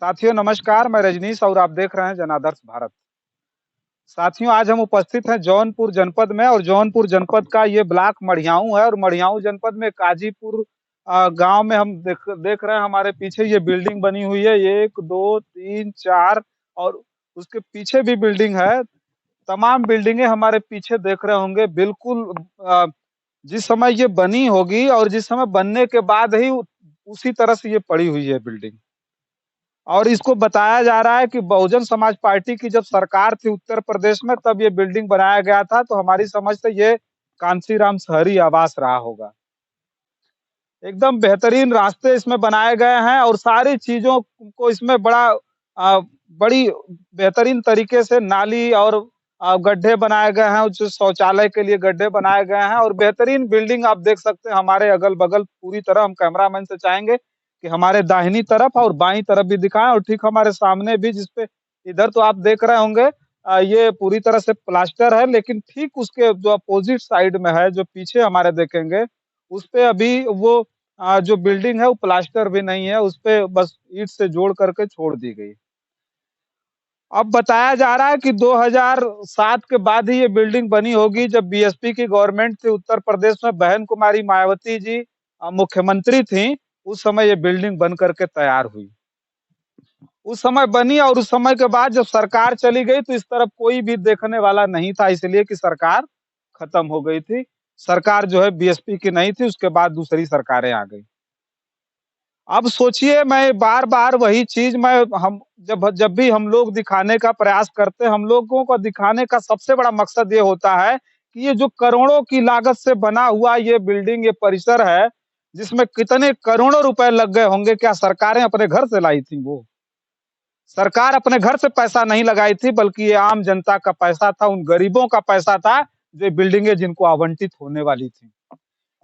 साथियों नमस्कार, मैं रजनीश और आप देख रहे हैं जनादर्श भारत। साथियों आज हम उपस्थित हैं जौनपुर जनपद में और जौनपुर जनपद का ये ब्लॉक मढ़ियाऊ है और मढ़ियाऊ जनपद में काजीपुर गांव में हम देख रहे हैं हमारे पीछे ये बिल्डिंग बनी हुई है 1, 2, 3, 4 और उसके पीछे भी बिल्डिंग है। तमाम बिल्डिंगें हमारे पीछे देख रहे होंगे बिल्कुल जिस समय ये बनी होगी और जिस समय बनने के बाद ही उसी तरह से ये पड़ी हुई है बिल्डिंग। और इसको बताया जा रहा है कि बहुजन समाज पार्टी की जब सरकार थी उत्तर प्रदेश में तब ये बिल्डिंग बनाया गया था, तो हमारी समझ से ये कांशीराम शहरी आवास रहा होगा। एकदम बेहतरीन रास्ते इसमें बनाए गए हैं और सारी चीजों को इसमें बड़ी बेहतरीन तरीके से नाली और गड्ढे बनाए गए हैं, जो शौचालय के लिए गड्ढे बनाए गए हैं और बेहतरीन बिल्डिंग आप देख सकते हैं हमारे अगल बगल पूरी तरह। हम कैमरामैन से चाहेंगे कि हमारे दाहिनी तरफ और बाईं तरफ भी दिखाएं और ठीक हमारे सामने भी, जिसपे इधर तो आप देख रहे होंगे ये पूरी तरह से प्लास्टर है, लेकिन ठीक उसके जो अपोजिट साइड में है, जो पीछे हमारे देखेंगे उस पे अभी वो जो बिल्डिंग है वो प्लास्टर भी नहीं है, उस पे बस ईंट से जोड़ करके छोड़ दी गई। अब बताया जा रहा है कि 2007 के बाद ही ये बिल्डिंग बनी होगी, जब बीएसपी की गवर्नमेंट थी उत्तर प्रदेश में, बहन कुमारी मायावती जी मुख्यमंत्री थी, उस समय ये बिल्डिंग बन करके तैयार हुई। उस समय बनी और उस समय के बाद जब सरकार चली गई तो इस तरफ कोई भी देखने वाला नहीं था, इसलिए कि सरकार खत्म हो गई थी। सरकार जो है बीएसपी की नहीं थी, उसके बाद दूसरी सरकारें आ गई। अब सोचिए, मैं बार-बार वही चीज़ मैं हम जब जब भी हम लोग दिखाने का प्रयास करते हैं, हम लोगों को दिखाने का सबसे बड़ा मकसद ये होता है कि ये जो करोड़ों की लागत से बना हुआ ये बिल्डिंग, ये परिसर है, जिसमें कितने करोड़ों रुपए लग गए होंगे, क्या सरकारें अपने घर से लाई थी वो? सरकार अपने घर से पैसा नहीं लगाई थी, बल्कि ये आम जनता का पैसा था, उन गरीबों का पैसा था, जो बिल्डिंगें जिनको आवंटित होने वाली थी।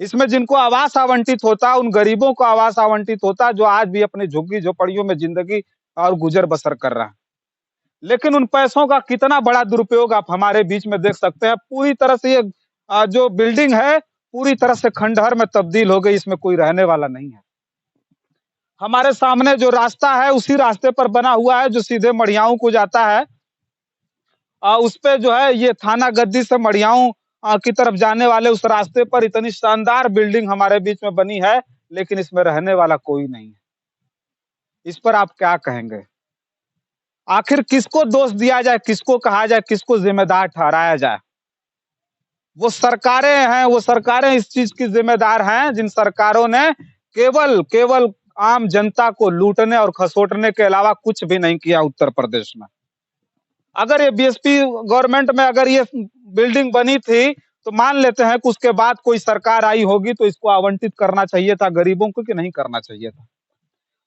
इसमें जिनको आवास आवंटित होता, उन गरीबों को आवास आवंटित होता, जो आज भी अपनी झुग्गी-झोपड़ियों में जिंदगी और गुजर-बसर कर रहा है। लेकिन उन पैसों का कितना बड़ा दुरुपयोग आप हमारे बीच में देख सकते हैं। पूरी तरह से ये जो बिल्डिंग है, पूरी तरह से खंडहर में तब्दील हो गई, इसमें कोई रहने वाला नहीं है। हमारे सामने जो रास्ता है, उसी रास्ते पर बना हुआ है, जो सीधे मढ़ियाऊ को जाता है। उसपे जो है ये थाना गद्दी से मढ़ियाऊ की तरफ जाने वाले उस रास्ते पर इतनी शानदार बिल्डिंग हमारे बीच में बनी है, लेकिन इसमें रहने वाला कोई नहीं है। इस पर आप क्या कहेंगे? आखिर किसको दोष दिया जाए, किसको कहा जाए, किसको जिम्मेदार ठहराया जाए? वो सरकारें इस चीज की जिम्मेदार हैं, जिन सरकारों ने केवल केवल आम जनता को लूटने और खसोटने के अलावा कुछ भी नहीं किया उत्तर प्रदेश में। अगर ये बीएसपी गवर्नमेंट में अगर ये बिल्डिंग बनी थी, तो मान लेते हैं कि उसके बाद कोई सरकार आई होगी तो इसको आवंटित करना चाहिए था गरीबों को, कि नहीं करना चाहिए था?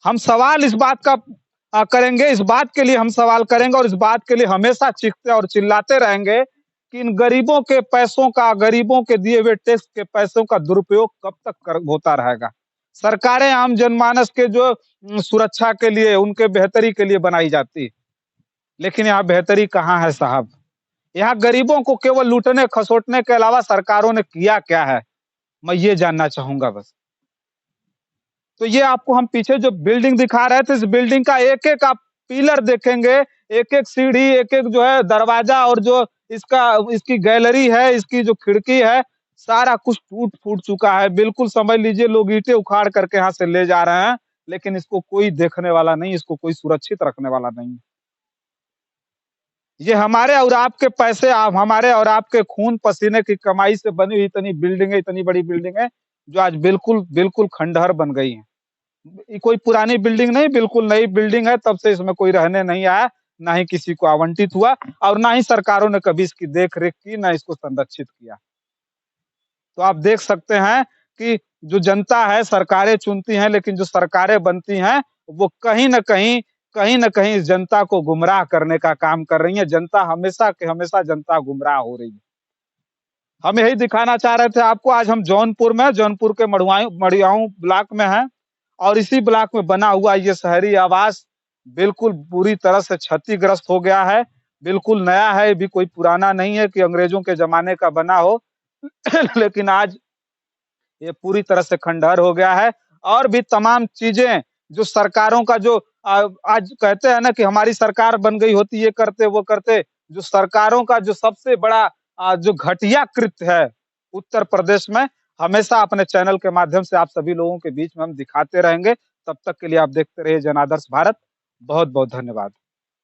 हम सवाल इस बात का करेंगे, इस बात के लिए हम सवाल करेंगे और इस बात के लिए हमेशा चीखते और चिल्लाते रहेंगे कि इन गरीबों के पैसों का, गरीबों के दिए हुए टैक्स के पैसों का दुरुपयोग कब तक होता रहेगा? सरकारें आम जनमानस के जो सुरक्षा के लिए, उनके बेहतरी के लिए बनाई जाती, लेकिन यहाँ बेहतरी कहाँ है साहब? यहाँ गरीबों को केवल लूटने खसोटने के अलावा सरकारों ने किया क्या है? मैं ये जानना चाहूंगा बस। तो ये आपको हम पीछे जो बिल्डिंग दिखा रहे थे, इस बिल्डिंग का एक-एक आप पिलर देखेंगे, एक-एक सीढ़ी, एक-एक जो है दरवाजा और जो इसकी गैलरी है, इसकी जो खिड़की है, सारा कुछ टूट-फूट चुका है। बिल्कुल समझ लीजिए लोग ईंटें उखाड़ करके यहाँ से ले जा रहे हैं, लेकिन इसको कोई देखने वाला नहीं, इसको कोई सुरक्षित रखने वाला नहीं। ये हमारे और आपके पैसे, हमारे और आपके खून पसीने की कमाई से बनी हुई इतनी बिल्डिंगें, इतनी बड़ी बिल्डिंगें, जो आज बिल्कुल बिल्कुल खंडहर बन गई हैं। ये कोई पुरानी बिल्डिंग नहीं, बिल्कुल नई बिल्डिंग है, तब से इसमें कोई रहने नहीं आया, ना ही किसी को आवंटित हुआ और ना ही सरकारों ने कभी इसकी देख-रेख की, ना इसको संरक्षित किया। तो आप देख सकते हैं कि जो जनता है, सरकारें चुनती हैं, लेकिन जो सरकारें बनती हैं, वो कहीं न कहीं इस जनता को गुमराह करने का काम कर रही है। जनता हमेशा के हमेशा जनता गुमराह हो रही है। हम यही दिखाना चाह रहे थे आपको। आज हम जौनपुर के मढ़ियाऊ ब्लॉक में हैं और इसी ब्लॉक में बना हुआ ये शहरी आवास बिल्कुल पूरी तरह से क्षतिग्रस्त हो गया है। बिल्कुल नया है, ये भी कोई पुराना नहीं है कि अंग्रेजों के ज़माने का बना हो। लेकिन आज ये पूरी तरह से खंडहर हो गया है और भी तमाम चीज़ें जो सरकारों का जो आज कहते हैं ना कि हमारी सरकार बन गई होती, ये करते, वो करते, जो सरकारों का जो सबसे बड़ा जो घटिया कृत्य है उत्तर प्रदेश में, हमेशा अपने चैनल के माध्यम से आप सभी लोगों के बीच में हम दिखाते रहेंगे। तब तक के लिए आप देखते रहिए जनादर्श भारत। बहुत-बहुत धन्यवाद।